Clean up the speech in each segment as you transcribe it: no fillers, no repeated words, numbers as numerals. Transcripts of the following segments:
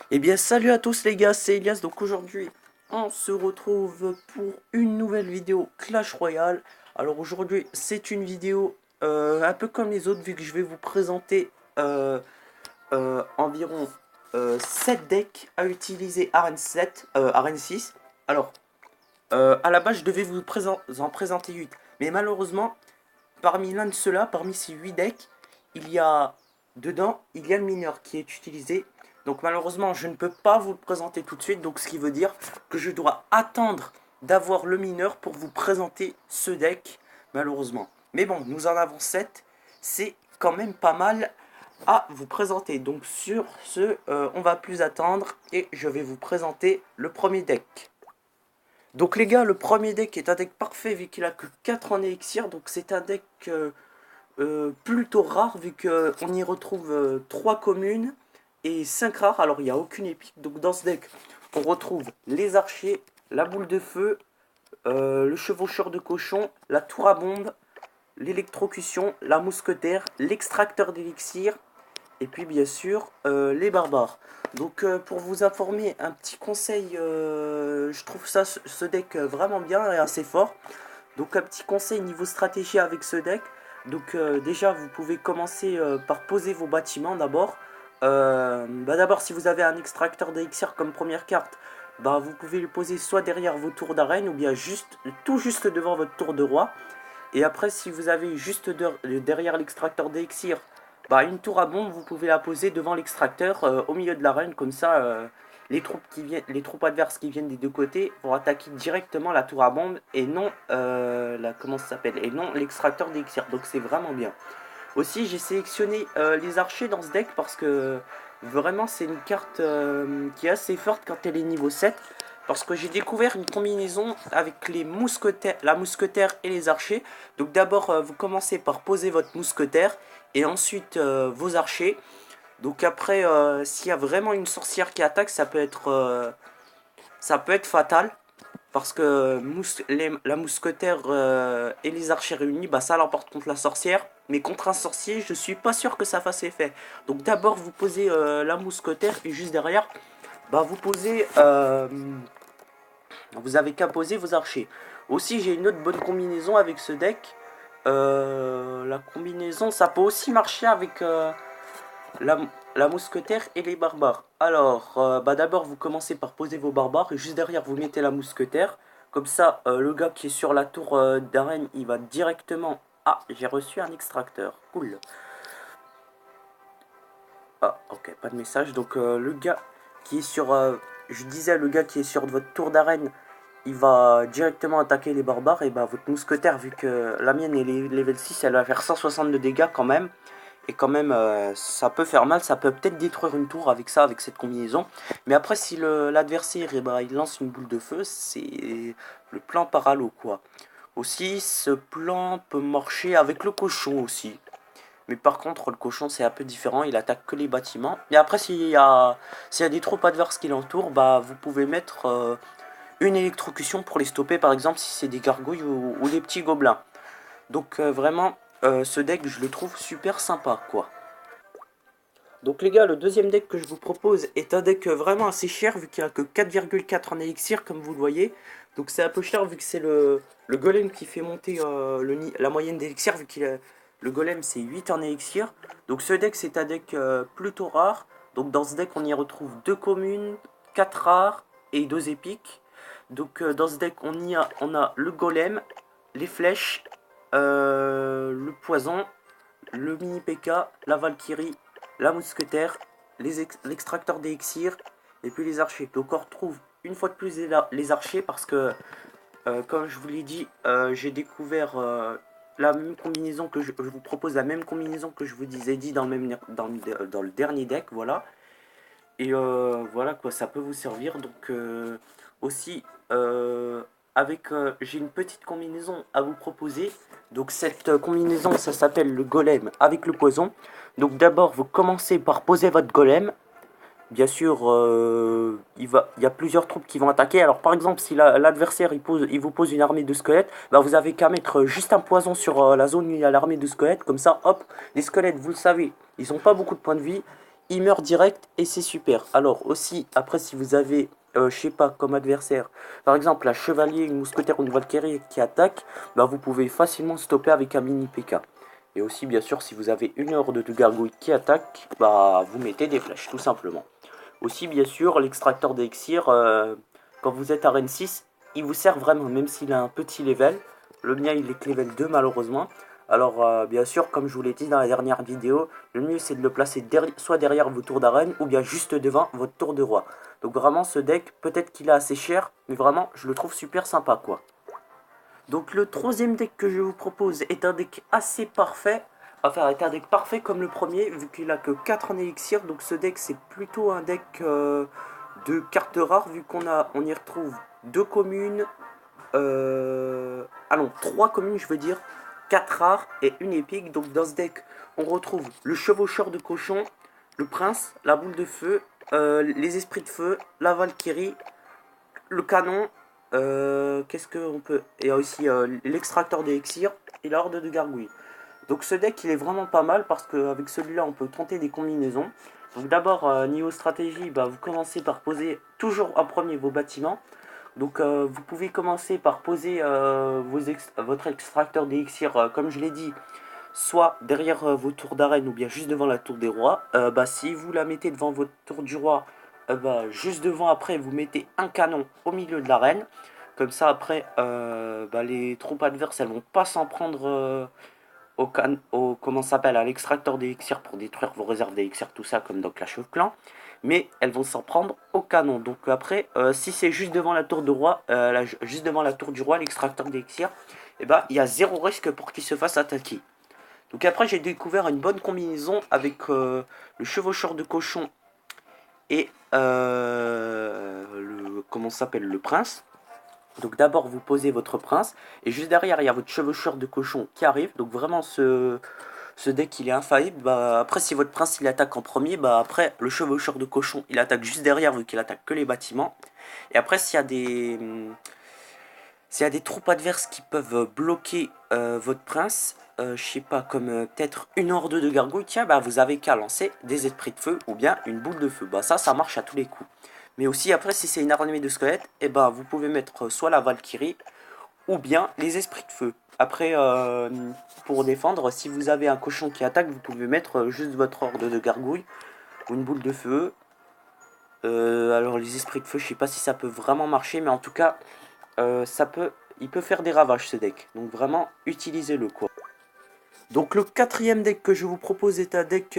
Eh bien salut à tous les gars, c'est Elias, donc aujourd'hui on se retrouve pour une nouvelle vidéo Clash Royale. Alors aujourd'hui c'est une vidéo un peu comme les autres vu que je vais vous présenter environ 7 decks à utiliser Arène 7, Arène 6. Alors à la base je devais en présenter 8, mais malheureusement parmi l'un de ceux-là, parmi ces 8 decks, il y a il y a le mineur qui est utilisé. Donc malheureusement, je ne peux pas vous le présenter tout de suite. Donc ce qui veut dire que je dois attendre d'avoir le mineur pour vous présenter ce deck, malheureusement. Mais bon, nous en avons 7. C'est quand même pas mal à vous présenter. Donc sur ce, on va plus attendre et je vais vous présenter le premier deck. Donc les gars, le premier deck est un deck parfait vu qu'il a que 4 en élixir. Donc c'est un deck plutôt rare vu qu'on y retrouve 3 communes et 5 rares. Alors il n'y a aucune épique. Donc dans ce deck, on retrouve les archers, la boule de feu, le chevaucheur de cochon, la tour à bombe, l'électrocution, la mousquetaire, l'extracteur d'élixir et puis bien sûr les barbares. Donc pour vous informer, un petit conseil, je trouve ce deck vraiment bien et assez fort. Donc un petit conseil niveau stratégie avec ce deck. Donc déjà vous pouvez commencer par poser vos bâtiments d'abord. D'abord si vous avez un extracteur d'élixir comme première carte, vous pouvez le poser soit derrière vos tours d'arène ou bien tout juste devant votre tour de roi. Et après si vous avez juste derrière l'extracteur d'élixir, une tour à bombe, vous pouvez la poser devant l'extracteur au milieu de l'arène, comme ça les troupes adverses qui viennent des deux côtés vont attaquer directement la tour à bombe et non comment ça s'appelle, et non l'extracteur d'élixir. Donc c'est vraiment bien. Aussi j'ai sélectionné les archers dans ce deck parce que vraiment c'est une carte qui est assez forte quand elle est niveau 7. Parce que j'ai découvert une combinaison avec la mousquetaire et les archers. Donc d'abord vous commencez par poser votre mousquetaire et ensuite vos archers. Donc après s'il y a vraiment une sorcière qui attaque, ça peut être fatal. Parce que la mousquetaire et les archers réunis, ça l'emporte contre la sorcière. Mais contre un sorcier, je suis pas sûr que ça fasse effet. Donc d'abord, vous posez la mousquetaire et juste derrière, vous posez... vous avez qu'à poser vos archers. Aussi, j'ai une autre bonne combinaison avec ce deck. La combinaison, ça peut aussi marcher avec la, la mousquetaire et les barbares. Alors, d'abord, vous commencez par poser vos barbares et juste derrière, vous mettez la mousquetaire. Comme ça, le gars qui est sur la tour d'arène, il va directement... Ah, j'ai reçu un extracteur. Cool. Ah, ok, pas de message. Donc, le gars qui est sur... je disais, le gars qui est sur votre tour d'arène, il va directement attaquer les barbares. Et votre mousquetaire, vu que la mienne est level 6, elle va faire 160 de dégâts quand même. Et quand même, ça peut faire mal, ça peut peut-être détruire une tour avec ça, avec cette combinaison. Mais après, si l'adversaire il lance une boule de feu, c'est le plan paralo quoi. Aussi, ce plan peut marcher avec le cochon aussi. Mais par contre, le cochon c'est un peu différent, il attaque que les bâtiments. Et après, s'il y a des troupes adverses qui l'entourent, vous pouvez mettre une électrocution pour les stopper, par exemple si c'est des gargouilles ou des petits gobelins. Donc vraiment, ce deck je le trouve super sympa quoi. Donc les gars, le deuxième deck que je vous propose est un deck vraiment assez cher vu qu'il n'y a que 4,4 en élixir comme vous le voyez. Donc c'est un peu cher vu que c'est le golem qui fait monter la moyenne d'élixir vu le golem c'est 8 en élixir. Donc ce deck c'est un deck plutôt rare. Donc dans ce deck on y retrouve 2 communes, 4 rares et 2 épiques. Donc dans ce deck on a le golem, les flèches, le poison, le mini P.K., la Valkyrie, la mousquetaire, l'extracteur d'élixir et puis les archers. Donc on retrouve une fois de plus les archers parce que, comme je vous l'ai dit, j'ai découvert la même combinaison que je vous propose, la même combinaison que je vous disais dit dans le dernier deck, voilà. Et voilà quoi, ça peut vous servir. Donc aussi, j'ai une petite combinaison à vous proposer. Donc cette combinaison, ça s'appelle le golem avec le poison. Donc d'abord, vous commencez par poser votre golem. Bien sûr, il y a plusieurs troupes qui vont attaquer. Alors par exemple, si l'adversaire il vous pose une armée de squelettes, vous avez qu'à mettre juste un poison sur la zone où il y a l'armée de squelettes. Comme ça, hop, les squelettes, vous le savez, ils n'ont pas beaucoup de points de vie. il meurt direct et c'est super. Alors aussi, après si vous avez, je sais pas, comme adversaire, par exemple un chevalier, une mousquetaire ou une valkyrie qui attaque, bah vous pouvez facilement stopper avec un mini PK. Et aussi bien sûr si vous avez une horde de gargouilles qui attaque, bah vous mettez des flèches tout simplement. Aussi bien sûr l'extracteur d'élixir, quand vous êtes à Arène 6, il vous sert vraiment, même s'il a un petit level. Le mien il est que level 2 malheureusement. Alors bien sûr, comme je vous l'ai dit dans la dernière vidéo, le mieux c'est de le placer soit derrière vos tours d'arène ou bien juste devant votre tour de roi. Donc vraiment ce deck, peut-être qu'il est assez cher, mais vraiment je le trouve super sympa quoi. Donc le troisième deck que je vous propose est un deck assez parfait. Enfin, est un deck parfait comme le premier, vu qu'il a que 4 en élixir. Donc ce deck c'est plutôt un deck de cartes rares, vu on y retrouve 2 communes, ah non, 3 communes je veux dire, 4 rares et une épique. Donc dans ce deck, on retrouve le chevaucheur de cochon, le prince, la boule de feu, les esprits de feu, la valkyrie, le canon, qu'est-ce qu'on peut... Et aussi l'extracteur d'élixir et la horde de gargouilles. Donc ce deck il est vraiment pas mal parce qu'avec celui-là on peut tenter des combinaisons. Donc d'abord niveau stratégie, bah, vous commencez par poser toujours en premier vos bâtiments. Donc vous pouvez commencer par poser votre extracteur d'élixir, comme je l'ai dit, soit derrière vos tours d'arène ou bien juste devant la tour des rois. Bah, si vous la mettez devant votre tour du roi, bah, juste devant après vous mettez un canon au milieu de l'arène. Comme ça après bah, les troupes adverses elles vont pas s'en prendre comment s'appelle, à l'extracteur d'élixir pour détruire vos réserves d'élixir, tout ça comme dans Clash of Clans. Mais elles vont s'en prendre au canon. Donc après, si c'est juste devant la tour de roi, juste devant la tour du roi, l'extracteur d'élixir, et bah il y a zéro risque pour qu'il se fasse attaquer. Donc après j'ai découvert une bonne combinaison avec le chevaucheur de cochon et comment s'appelle, le prince. Donc d'abord vous posez votre prince et juste derrière il y a votre chevaucheur de cochon qui arrive. Donc vraiment ce deck il est infaillible. Bah, après si votre prince il attaque en premier, bah après le chevaucheur de cochon il attaque juste derrière vu qu'il attaque que les bâtiments. Et après s'il y a des troupes adverses qui peuvent bloquer votre prince, je sais pas, comme peut-être une horde de gargouilles, tiens, bah vous avez qu'à lancer des esprits de feu ou bien une boule de feu. Bah ça marche à tous les coups. Mais aussi après, si c'est une armée de squelettes, et bah vous pouvez mettre soit la Valkyrie ou bien les esprits de feu. Après, pour défendre, si vous avez un cochon qui attaque, vous pouvez mettre juste votre horde de gargouilles ou une boule de feu. Alors les esprits de feu, je sais pas si ça peut vraiment marcher, mais en tout cas, il peut faire des ravages ce deck. Donc vraiment, utilisez-le quoi. Donc le quatrième deck que je vous propose est un deck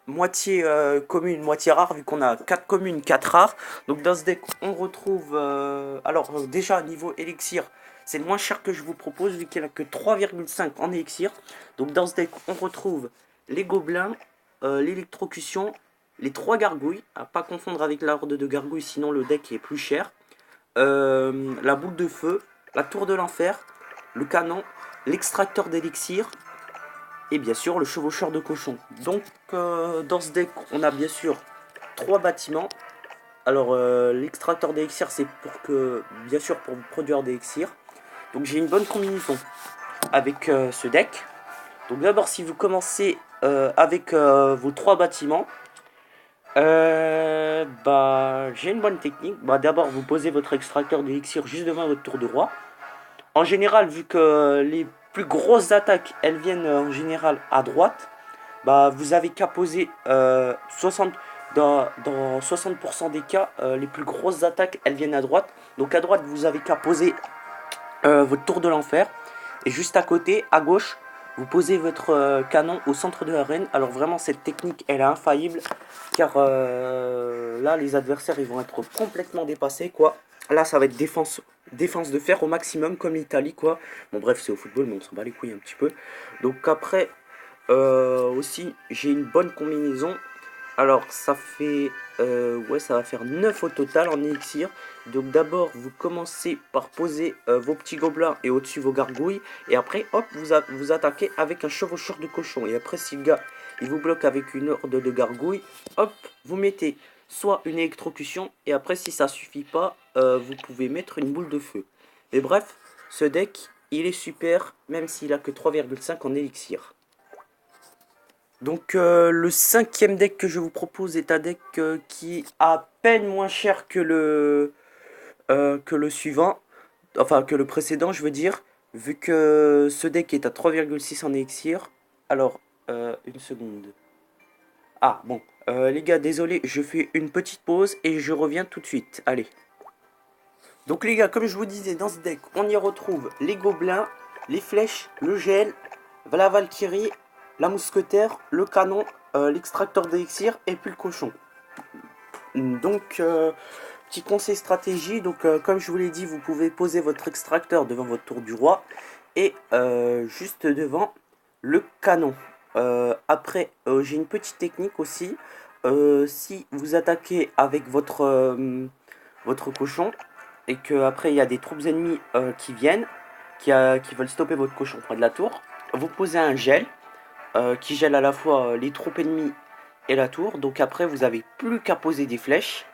moitié commune, moitié rare, vu qu'on a 4 communes, 4 rares. Donc dans ce deck, on retrouve... déjà, niveau élixir, c'est le moins cher que je vous propose, vu qu'il n'y a que 3,5 en élixir. Donc dans ce deck, on retrouve les gobelins, l'électrocution, les 3 gargouilles, à pas confondre avec la horde de gargouilles, sinon le deck est plus cher. La boule de feu, la tour de l'enfer, le canon, l'extracteur d'élixir et bien sûr le chevaucheur de cochon. Donc dans ce deck on a bien sûr 3 bâtiments. Alors l'extracteur d'élixir c'est pour que, bien sûr, pour vous produire des élixirs. Donc j'ai une bonne combinaison avec ce deck. Donc d'abord si vous commencez avec vos 3 bâtiments, bah j'ai une bonne technique. Bah d'abord vous posez votre extracteur d'élixir juste devant votre tour de roi. En général, vu que les plus grosses attaques, elles viennent en général à droite, bah vous avez qu'à poser 60, dans 60% des cas, les plus grosses attaques, elles viennent à droite. Donc à droite, vous avez qu'à poser votre tour de l'enfer. Et juste à côté, à gauche, vous posez votre canon au centre de l'arène. Alors vraiment, cette technique, elle est infaillible. Car là, les adversaires, ils vont être complètement dépassés, quoi. Là, ça va être défense de fer au maximum, comme l'Italie, quoi. Bon, bref, c'est au football, mais on s'en bat les couilles un petit peu. Donc après, aussi, j'ai une bonne combinaison. Alors, ça va faire 9 au total en élixir. Donc d'abord, vous commencez par poser vos petits gobelins et au-dessus vos gargouilles. Et après, hop, vous attaquez avec un chevaucheur de cochon. Et après, si le gars, il vous bloque avec une horde de gargouilles, hop, vous mettez soit une électrocution. Et après, si ça suffit pas, vous pouvez mettre une boule de feu. Et bref, ce deck, il est super, même s'il a que 3,5 en élixir. Donc le cinquième deck que je vous propose est un deck qui est à peine moins cher que le suivant, enfin que le précédent je veux dire, vu que ce deck est à 3,6 en élixir. Alors, une seconde. Ah bon, les gars, désolé, je fais une petite pause et je reviens tout de suite. Allez. Donc les gars, comme je vous disais, dans ce deck, on y retrouve les gobelins, les flèches, le gel, la valkyrie, la mousquetaire, le canon, l'extracteur d'élixir et puis le cochon. Donc, petit conseil stratégie, donc comme je vous l'ai dit, vous pouvez poser votre extracteur devant votre tour du roi et juste devant le canon. Après, j'ai une petite technique aussi. Si vous attaquez avec votre cochon et que après il y a des troupes ennemies qui viennent, qui veulent stopper votre cochon près de la tour, vous posez un gel qui gèle à la fois les troupes ennemies et la tour. Donc après, vous avez plus qu'à poser des flèches.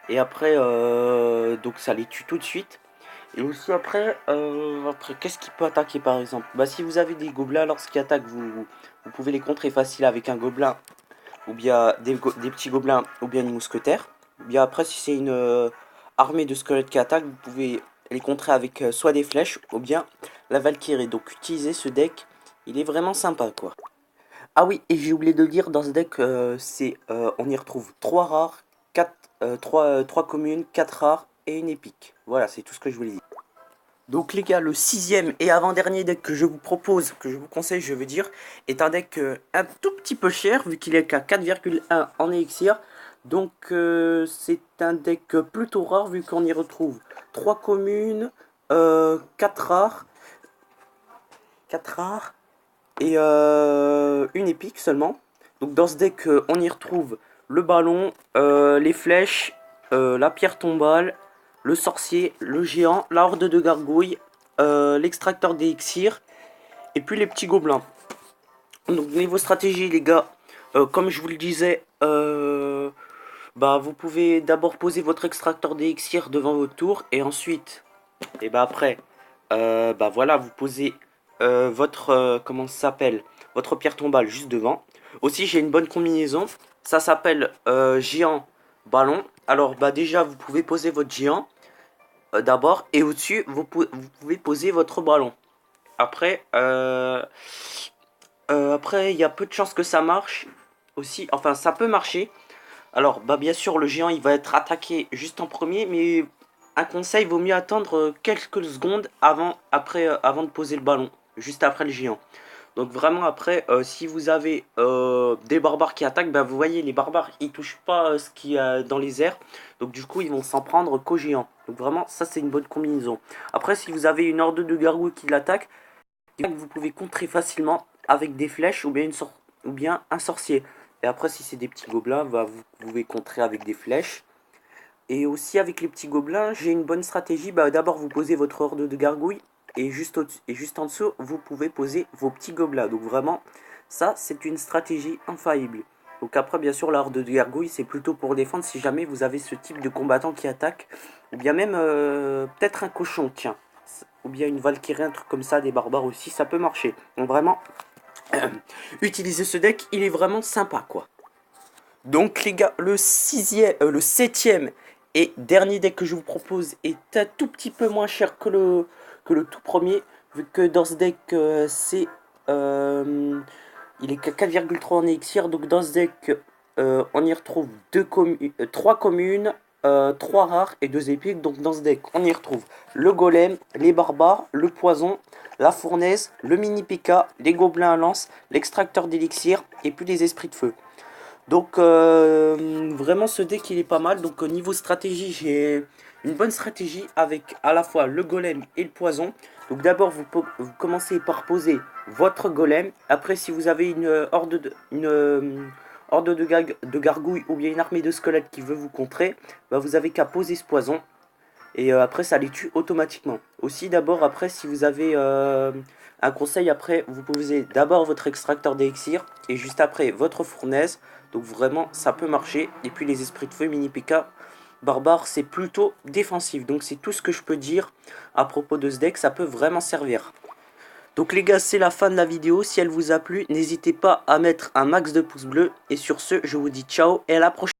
Et après, donc ça les tue tout de suite. Et aussi après qu'est-ce qui peut attaquer par exemple? Bah si vous avez des gobelins, lorsqu'ils attaquent, vous pouvez les contrer facile avec un gobelin, ou bien des petits gobelins, ou bien une mousquetaire. Ou bien après, si c'est une armée de squelettes qui attaque, vous pouvez les contrer avec soit des flèches, ou bien la Valkyrie. Donc utiliser ce deck, il est vraiment sympa quoi. Ah oui, et j'ai oublié de le dire, dans ce deck, on y retrouve 3 rares, 4, 3 communes, 4 rares et une épique. Voilà, c'est tout ce que je voulais dire. Donc les gars, le sixième et avant-dernier deck que je vous propose, que je vous conseille, je veux dire, est un deck un tout petit peu cher, vu qu'il est qu'à 4,1 en élixir. Donc c'est un deck plutôt rare, vu qu'on y retrouve 3 communes, 4 rares, 4 rares, et une épique seulement. Donc dans ce deck, on y retrouve le ballon, les flèches, la pierre tombale, le sorcier, le géant, la horde de gargouilles, l'extracteur d'élixir, et puis les petits gobelins. Donc niveau stratégie les gars, comme je vous le disais, bah, vous pouvez d'abord poser votre extracteur d'élixir devant votre tour, et ensuite, et bah après, bah voilà, vous posez votre, comment ça s'appelle, votre pierre tombale juste devant. Aussi, j'ai une bonne combinaison. Ça s'appelle géant ballon. Alors, bah déjà, vous pouvez poser votre géant d'abord. Et au-dessus, vous pouvez poser votre ballon. Après, après, il y a peu de chances que ça marche aussi. Enfin, ça peut marcher. Alors, bah bien sûr, le géant, il va être attaqué juste en premier. Mais un conseil, vaut mieux attendre quelques secondes avant de poser le ballon. Juste après le géant. Donc vraiment après, si vous avez des barbares qui attaquent, bah, vous voyez les barbares ils touchent pas ce qui est dans les airs. Donc du coup ils vont s'en prendre qu'aux géants. Donc vraiment ça c'est une bonne combinaison. Après si vous avez une horde de gargouilles qui l'attaque, vous pouvez contrer facilement avec des flèches ou bien un sorcier. Et après si c'est des petits gobelins, bah, vous pouvez contrer avec des flèches. Et aussi avec les petits gobelins, j'ai une bonne stratégie. Bah, d'abord, vous posez votre horde de gargouilles. Et juste en dessous, vous pouvez poser vos petits gobelins. Donc vraiment, ça, c'est une stratégie infaillible. Donc après, bien sûr, la horde de gargouilles, c'est plutôt pour défendre si jamais vous avez ce type de combattant qui attaque. Ou bien même, peut-être un cochon, tiens. Ou bien une valkyrie, un truc comme ça, des barbares aussi, ça peut marcher. Donc vraiment, utiliser ce deck, il est vraiment sympa, quoi. Donc les gars, le septième et dernier deck que je vous propose est un tout petit peu moins cher que le tout premier, vu que dans ce deck il est qu'à 4,3 en élixir. Donc dans ce deck on y retrouve 3 communes, 3 rares et 2 épiques. Donc dans ce deck on y retrouve le golem, les barbares, le poison, la fournaise, le mini P.K., les gobelins à lance, l'extracteur d'élixir et puis les esprits de feu. Donc vraiment ce deck il est pas mal. Donc au niveau stratégie, j'ai une bonne stratégie avec à la fois le golem et le poison. Donc d'abord vous commencez par poser votre golem. Après si vous avez une horde de gargouilles ou bien une armée de squelettes qui veut vous contrer, bah, vous avez qu'à poser ce poison. Et après ça les tue automatiquement. Aussi d'abord après si vous avez un conseil, après vous posez d'abord votre extracteur d'élixir et juste après votre fournaise. Donc vraiment ça peut marcher. Et puis les esprits de feu mini PK barbare c'est plutôt défensif. Donc c'est tout ce que je peux dire à propos de ce deck, ça peut vraiment servir. Donc les gars, c'est la fin de la vidéo. Si elle vous a plu, n'hésitez pas à mettre un max de pouces bleus. Et sur ce, je vous dis ciao et à la prochaine.